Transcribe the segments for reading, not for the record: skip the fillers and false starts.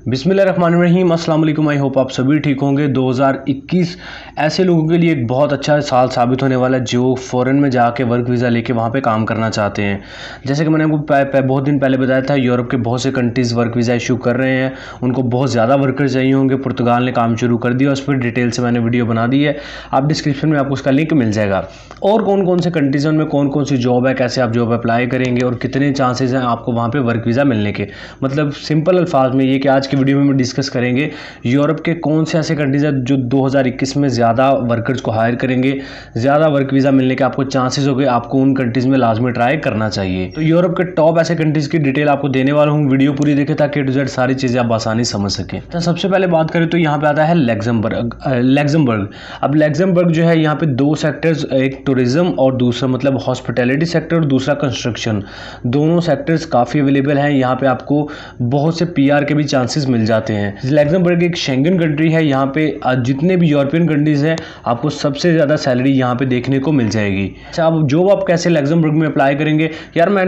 बिस्मिल्लाहिर्रहमानिर्रहीम, अस्सलाम वालेकुम। आई होप आप सभी ठीक होंगे। 2021 ऐसे लोगों के लिए एक बहुत अच्छा साल साबित होने वाला है जो फ़ॉरेन में जाके वर्क वीज़ा लेके वहाँ पे काम करना चाहते हैं। जैसे कि मैंने आपको बहुत दिन पहले बताया था, यूरोप के बहुत से कंट्रीज़ वर्क वीज़ा इशू कर रहे हैं। उनको बहुत ज़्यादा वर्कर चाहिए होंगे। पुर्तगाल ने काम शुरू कर दिया, उस पर डिटेल से मैंने वीडियो बना दी है। आप डिस्क्रिप्शन में आपको उसका लिंक मिल जाएगा। और कौन कौन से कंट्रीज़ हैं, उनमें कौन कौन सी जॉब है, कैसे आप जॉब अप्लाई करेंगे और कितने चांसेस हैं आपको वहाँ पर वर्क वीज़ा मिलने के। मतलब सिंपल अल्फाज में ये कि आज की वीडियो में डिस्कस करेंगे यूरोप के कौन से ऐसे कंट्रीज हैं जो 2021 में ज़्यादा वर्कर्स को हायर करेंगे, ज़्यादा वर्क वीज़ा मिलने के आपको चांसेस हो गए। आपको उन कंट्रीज़ में लाजमी ट्राई करना चाहिए। तो यूरोप के टॉप ऐसे कंट्रीज़ की डिटेल आपको देने वाला हूँ। वीडियो पूरी देखें ताकि टू जेड सारी चीज़ें आप आसानी समझ सकें। तो सबसे पहले बात करें तो यहाँ पे आता है लग्जमबर्ग। अब लग्जमबर्ग जो है, यहाँ पे दो सेक्टर्स, एक टूरिज्म और दूसरा मतलब हॉस्पिटैलिटी सेक्टर और दूसरा कंस्ट्रक्शन, दोनों सेक्टर्स काफ़ी अवेलेबल हैं। यहाँ पे आपको बहुत से PR के भी चांसेस मिल जाते हैं। लग्जमबर्ग एक शेंगन कंट्री है। यहाँ पे जितने भी यूरोपियन कंट्रीज़ हैं, आपको सबसे ज़्यादा सैलरी यहाँ पे देखने को मिल जाएगी। अच्छा, अब जॉब आप कैसे लग्जमबर्ग में अप्लाई करेंगे, यार मैं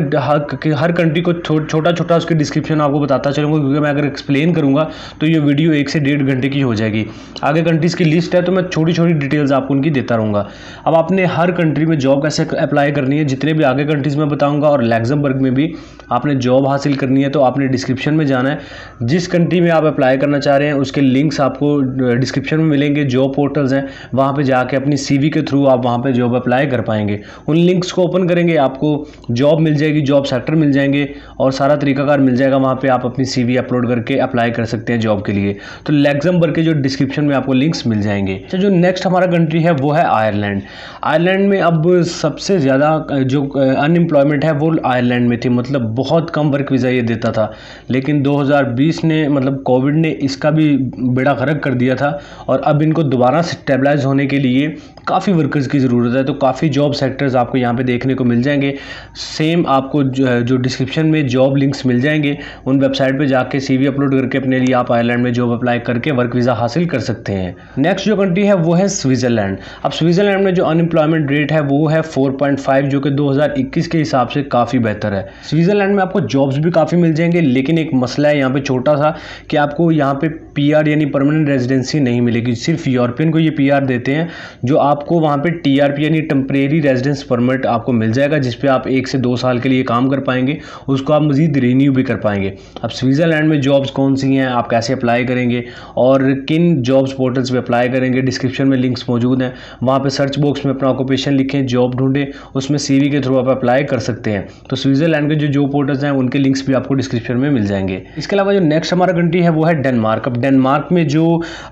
हर कंट्री को छोटा छोटा उसके डिस्क्रिप्शन आपको बताता चलूँगा, क्योंकि मैं अगर एक्सप्लेन करूँगा तो ये वीडियो 1 से 1.5 घंटे की हो जाएगी। आगे कंट्रीज़ की लिस्ट है तो मैं छोटी छोटी डिटेल्स आपको उनकी देता रहूँगा। अब आपने हर कंट्री में जॉब कैसे अप्लाई करनी है, जितने भी आगे कंट्रीज़ में बताऊँगा, और लग्जमबर्ग में भी आपने जॉब हासिल करनी है तो आपने डिस्क्रिप्शन में जाना है। जिस कंट्री में आप अप्लाई करना चाह रहे हैं उसके लिंक्स आपको डिस्क्रिप्शन में मिलेंगे। जॉब पोर्टल्स हैं, वहाँ पे जाके अपनी CV के थ्रू आप वहाँ पे जॉब अप्लाई कर पाएंगे। उन लिंक्स को ओपन करेंगे, आपको जॉब मिल जाएगी, जॉब सेक्टर मिल जाएंगे और सारा तरीकाकार मिल जाएगा। वहाँ पे आप अपनी CV अपलोड करके अप्लाई कर सकते हैं जॉब के लिए। तो लग्जमबर्ग के जो डिस्क्रिप्शन में आपको लिंक्स मिल जाएंगे। अच्छा, जो नेक्स्ट हमारा कंट्री है वो है आयरलैंड। आयरलैंड में अब सबसे ज़्यादा जो अनएम्प्लॉयमेंट है वो आयरलैंड में थी। मतलब बहुत कम वर्क वीज़ा ये देता था, लेकिन 2020 ने मतलब कोविड ने इसका भी बेड़ा गर्क कर दिया था और अब इनको दोबारा स्टेबलाइज होने के लिए काफ़ी वर्कर्स की ज़रूरत है। तो काफ़ी जॉब सेक्टर्स आपको यहाँ पे देखने को मिल जाएंगे। सेम आपको जो डिस्क्रिप्शन में जॉब लिंक्स मिल जाएंगे, उन वेबसाइट पे जाके CV अपलोड करके अपने लिए आप आयरलैंड में जॉब अप्लाई करके वर्क वीज़ा हासिल कर सकते हैं। नेक्स्ट जो कंट्री है वो है स्विट्ज़रलैंड। अब स्विट्ज़रलैंड में जो अनएम्प्लॉयमेंट रेट है वो है 4.5, जो कि 2021 के हिसाब से काफ़ी बेहतर है। स्विट्ज़रलैंड में आपको जॉब्स भी काफ़ी मिल जाएंगे, लेकिन एक मसला है यहाँ पे छोटा सा कि आपको यहाँ पे PR यानी परमानेंट रेजिडेंसी नहीं मिलेगी। सिर्फ यूरोपियन को ये PR देते हैं। जो आपको वहाँ पे TRP यानी टेम्परेरी रेजिडेंस परमिट आपको मिल जाएगा, जिसपे आप 1 से 2 साल के लिए काम कर पाएंगे। उसको आप मज़ीद रिन्यू भी कर पाएंगे। अब स्विट्ज़रलैंड में जॉब्स कौन सी हैं, आप कैसे अप्लाई करेंगे और किन जॉब्स पोर्टल्स पे अप्लाई करेंगे, डिस्क्रिप्शन में लिंक्स मौजूद हैं। वहाँ पे सर्च बॉक्स में अपना ऑक्यूपेशन लिखें, जॉब ढूंढें, उसमें CV के थ्रू आप अप्लाई कर सकते हैं। तो स्विट्ज़रलैंड के जो जॉब पोर्टल्स हैं उनके लिंक्स भी आपको डिस्क्रिप्शन में मिल जाएंगे। इसके अलावा जो नेक्स्ट हमारा कंट्री है वो है डेनमार्क। अब डेनमार्क में जो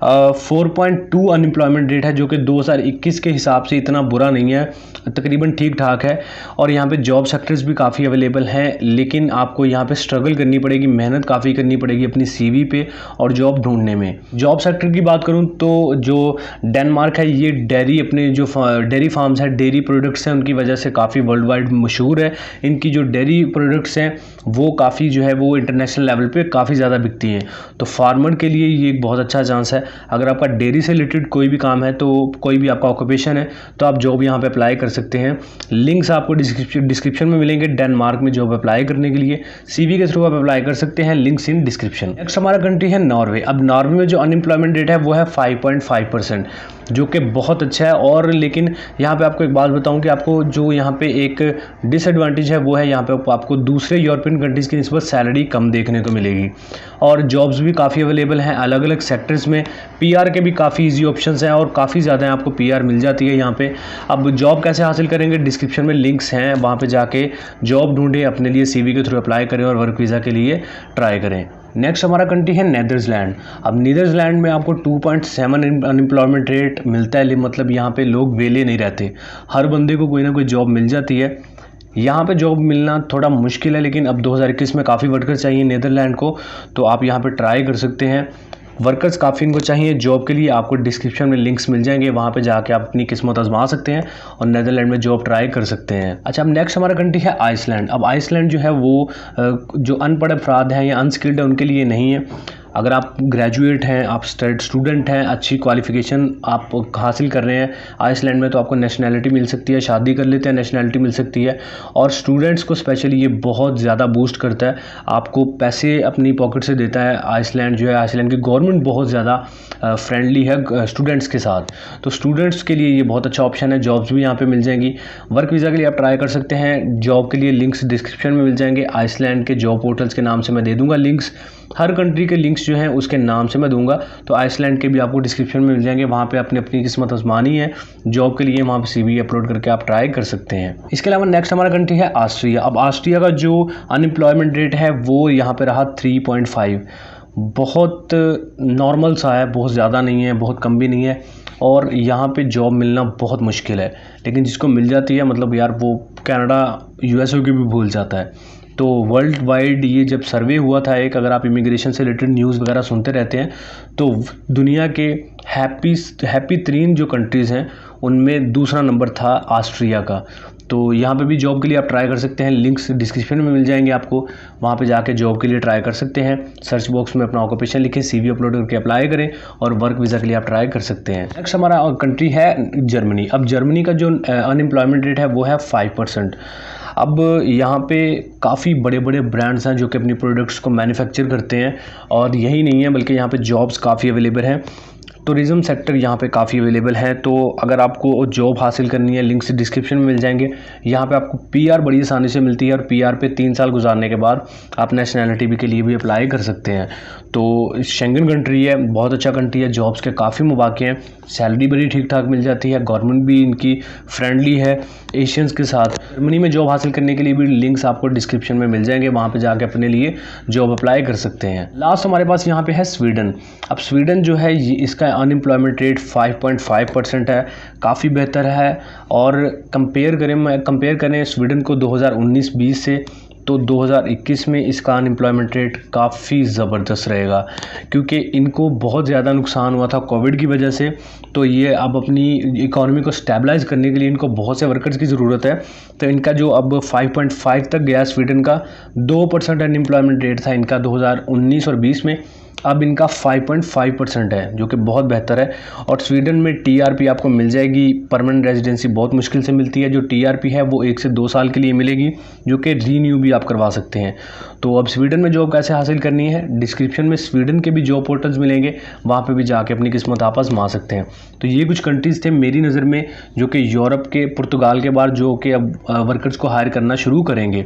4.2 अनएम्प्लॉयमेंट रेट है, जो कि 2021 के हिसाब से इतना बुरा नहीं है, तकरीबन ठीक ठाक है। और यहाँ पे जॉब सेक्टर्स भी काफ़ी अवेलेबल हैं, लेकिन आपको यहाँ पे स्ट्रगल करनी पड़ेगी, मेहनत काफ़ी करनी पड़ेगी अपनी CV पे और जॉब ढूंढने में। जॉब सेक्टर की बात करूँ तो जो डेनमार्क है ये डेयरी, अपने जो डेयरी फार्म्स हैं, डेयरी प्रोडक्ट्स हैं, उनकी वजह से काफ़ी वर्ल्ड वाइड मशहूर है। इनकी जो डेयरी प्रोडक्ट्स हैं वो काफ़ी जो है वो इंटरनेशनल लेवल पे काफ़ी ज़्यादा बिकती हैं। तो फार्मर के लिए ये एक बहुत अच्छा चांस है। अगर आपका डेयरी से रिलेटेड कोई भी काम है, तो कोई भी आपका ऑक्यूपेशन है, तो आप जॉब यहाँ पे अप्लाई कर सकते हैं। लिंक्स आपको डिस्क्रिप्शन में मिलेंगे। डेनमार्क में जॉब अप्लाई करने के लिए CV के थ्रू आप अप्लाई कर सकते हैं, लिंक्स इन डिस्क्रिप्शन। नेक्स्ट हमारा कंट्री है नॉर्वे। अब नॉर्वे में जो अनएम्प्लॉयमेंट रेट है वो है 5.5%, जो कि बहुत अच्छा है। और लेकिन यहाँ पे आपको एक बात बताऊं कि आपको जो यहाँ पे एक डिसएडवांटेज है वो है, यहाँ पे आपको दूसरे यूरोपियन कंट्रीज़ की निस्बत सैलरी कम देखने को मिलेगी। और जॉब्स भी काफ़ी अवेलेबल हैं अलग अलग सेक्टर्स में। PR के भी काफ़ी इजी ऑप्शंस हैं और काफ़ी ज़्यादा हैं, आपको PR मिल जाती है यहाँ पे। अब जॉब कैसे हासिल करेंगे, डिस्क्रिप्शन में लिंक्स हैं, वहाँ पे जाके जॉब ढूंढें, अपने लिए CV के थ्रू अप्लाई करें और वर्क वीज़ा के लिए ट्राई करें। नेक्स्ट हमारा कंट्री है नेदरलैंड। अब नीदरलैंड में आपको 2.7 अनएम्प्लॉयमेंट रेट मिलता है। मतलब यहाँ पे लोग वेले नहीं रहते, हर बंदे को कोई ना कोई जॉब मिल जाती है। यहाँ पे जॉब मिलना थोड़ा मुश्किल है, लेकिन अब 2021 में काफ़ी वर्कर चाहिए नीदरलैंड को, तो आप यहाँ पे ट्राई कर सकते हैं। वर्कर्स काफ़ी इनको चाहिए जॉब के लिए। आपको डिस्क्रिप्शन में लिंक्स मिल जाएंगे, वहाँ पे जाके आप अपनी किस्मत आजमा सकते हैं और नेदरलैंड में जॉब ट्राई कर सकते हैं। अच्छा, अब नेक्स्ट हमारा कंट्री है आइसलैंड। अब आइसलैंड जो है वो जो अनपढ़ अफराद हैं या अनस्किल्ड है उनके लिए नहीं है। अगर आप ग्रेजुएट हैं, आप स्टूडेंट हैं, अच्छी क्वालिफ़िकेशन आप हासिल कर रहे हैं आइसलैंड में, तो आपको नेशनैलिटी मिल सकती है, शादी कर लेते हैं नेशनैलिटी मिल सकती है। और स्टूडेंट्स को स्पेशली ये बहुत ज़्यादा बूस्ट करता है, आपको पैसे अपनी पॉकेट से देता है। आइसलैंड जो है, आइसलैंड की गवर्नमेंट बहुत ज़्यादा फ्रेंडली है स्टूडेंट्स के साथ, तो स्टूडेंट्स के लिए ये बहुत अच्छा ऑप्शन है। जॉब्स भी यहाँ पे मिल जाएंगी। वर्क वीज़ा के लिए आप ट्राई कर सकते हैं। जॉब के लिए लिंक्स डिस्क्रिप्शन में मिल जाएंगे। आइसलैंड के जॉब पोर्टल्स के नाम से मैं दे दूँगा लिंक्स, हर कंट्री के लिंक्स जो हैं उसके नाम से मैं दूंगा, तो आइसलैंड के भी आपको डिस्क्रिप्शन में मिल जाएंगे। वहाँ पे अपनी अपनी किस्मत आजमानी है जॉब के लिए, वहाँ पे CV अपलोड करके आप ट्राई कर सकते हैं। इसके अलावा नेक्स्ट हमारा कंट्री है ऑस्ट्रिया। अब ऑस्ट्रिया का जो अनएम्प्लॉयमेंट रेट है वो यहाँ पे रहा 3.5, बहुत नॉर्मल सा है, बहुत ज़्यादा नहीं है, बहुत कम भी नहीं है। और यहाँ पे जॉब मिलना बहुत मुश्किल है, लेकिन जिसको मिल जाती है मतलब यार वो कनाडा USA की भी भूल जाता है। तो वर्ल्ड वाइड ये जब सर्वे हुआ था एक, अगर आप इमिग्रेशन से रिलेटेड न्यूज़ वगैरह सुनते रहते हैं, तो दुनिया के हैप्पी 3 जो कंट्रीज़ हैं उनमें दूसरा नंबर था ऑस्ट्रिया का। तो यहाँ पे भी जॉब के लिए आप ट्राई कर सकते हैं। लिंक्स डिस्क्रिप्शन में मिल जाएंगे आपको, वहाँ पे जाके जॉब के लिए ट्राई कर सकते हैं। सर्च बॉक्स में अपना ऑक्यूपेशन लिखें, CV अपलोड करके अप्लाई करें और वर्क वीज़ा के लिए आप ट्राई कर सकते हैं। नेक्स्ट हमारा कंट्री है जर्मनी। अब जर्मनी का जो अनएम्प्लॉयमेंट रेट है वो है 5%। अब यहाँ पे काफ़ी बड़े बड़े ब्रांड्स हैं जो कि अपनी प्रोडक्ट्स को मैन्युफैक्चर करते हैं, और यही नहीं है बल्कि यहाँ पे जॉब्स काफ़ी अवेलेबल हैं। टूरिज़्म सेक्टर यहाँ पे काफ़ी अवेलेबल है, तो अगर आपको जॉब हासिल करनी है लिंक्स डिस्क्रिप्शन में मिल जाएंगे। यहाँ पे आपको PR बड़ी आसानी से मिलती है, और PR पे 3 साल गुजारने के बाद आप नेशनैलिटी भी के लिए भी अप्लाई कर सकते हैं। तो शेंगन कंट्री है, बहुत अच्छा कंट्री है, जॉब्स के काफ़ी मौके हैं, सैलरी बड़ी ठीक ठाक मिल जाती है, गवर्नमेंट भी इनकी फ्रेंडली है एशियंस के साथ। जर्मनी में जॉब हासिल करने के लिए भी लिंक्स आपको डिस्क्रिप्शन में मिल जाएंगे, वहाँ पे जाके अपने लिए जॉब अप्लाई कर सकते हैं। लास्ट हमारे पास यहाँ पे है स्वीडन। अब स्वीडन जो है इसका अनएम्प्लॉयमेंट रेट 5.5% है, काफ़ी बेहतर है। और कंपेयर करें स्वीडन को 2019-20 से, तो 2021 में इसका अनएम्प्लॉयमेंट रेट काफ़ी ज़बरदस्त रहेगा, क्योंकि इनको बहुत ज़्यादा नुकसान हुआ था कोविड की वजह से। तो ये अब अपनी इकॉनमी को स्टेबलाइज़ करने के लिए इनको बहुत से वर्कर्स की ज़रूरत है। तो इनका जो अब 5.5 तक गया, स्वीडन का 2% अनएम्प्लॉयमेंट रेट था इनका 2019 और 20 में, अब इनका 5.5% है, जो कि बहुत बेहतर है। और स्वीडन में TRP आपको मिल जाएगी, परमानेंट रेजिडेंसी बहुत मुश्किल से मिलती है। जो TRP है वो 1 से 2 साल के लिए मिलेगी, जो कि रीन्यू भी आप करवा सकते हैं। तो अब स्वीडन में जॉब कैसे हासिल करनी है, डिस्क्रिप्शन में स्वीडन के भी जॉब पोर्टल्स मिलेंगे, वहाँ पे भी जाके अपनी किस्मत आप आजमा सकते हैं। तो ये कुछ कंट्रीज़ थे मेरी नज़र में, जो कि यूरोप के पुर्तगाल के बाद जो कि अब वर्कर्स को हायर करना शुरू करेंगे।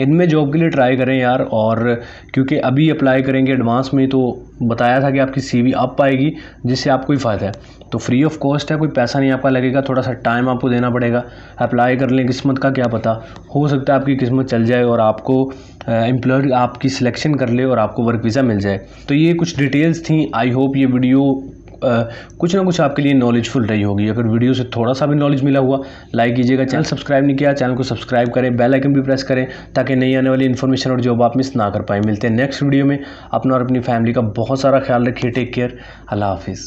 इनमें जॉब के लिए ट्राई करें यार, और क्योंकि अभी अप्लाई करेंगे एडवांस में, तो बताया था कि आपकी CV अप आएगी, जिससे आपको ही फ़ायदा है। तो फ्री ऑफ कॉस्ट है, कोई पैसा नहीं आपका लगेगा, थोड़ा सा टाइम आपको देना पड़ेगा। अप्लाई कर लें, किस्मत का क्या पता, हो सकता है आपकी किस्मत चल जाए और आपको एम्प्लॉयर आपकी सिलेक्शन कर ले और आपको वर्क वीज़ा मिल जाए। तो ये कुछ डिटेल्स थी। आई होप ये वीडियो कुछ ना कुछ आपके लिए नॉलेजफुल रही होगी। अगर वीडियो से थोड़ा सा भी नॉलेज मिला हुआ, लाइक कीजिएगा। चैनल सब्सक्राइब नहीं किया, चैनल को सब्सक्राइब करें, बेल आइकन भी प्रेस करें, ताकि नई आने वाली इन्फॉर्मेशन और जॉब आप मिस ना कर पाएँ। मिलते हैं नेक्स्ट वीडियो में। अपना और अपनी फैमिली का बहुत सारा ख्याल रखिए। Take care. अल्लाह हाफिज़।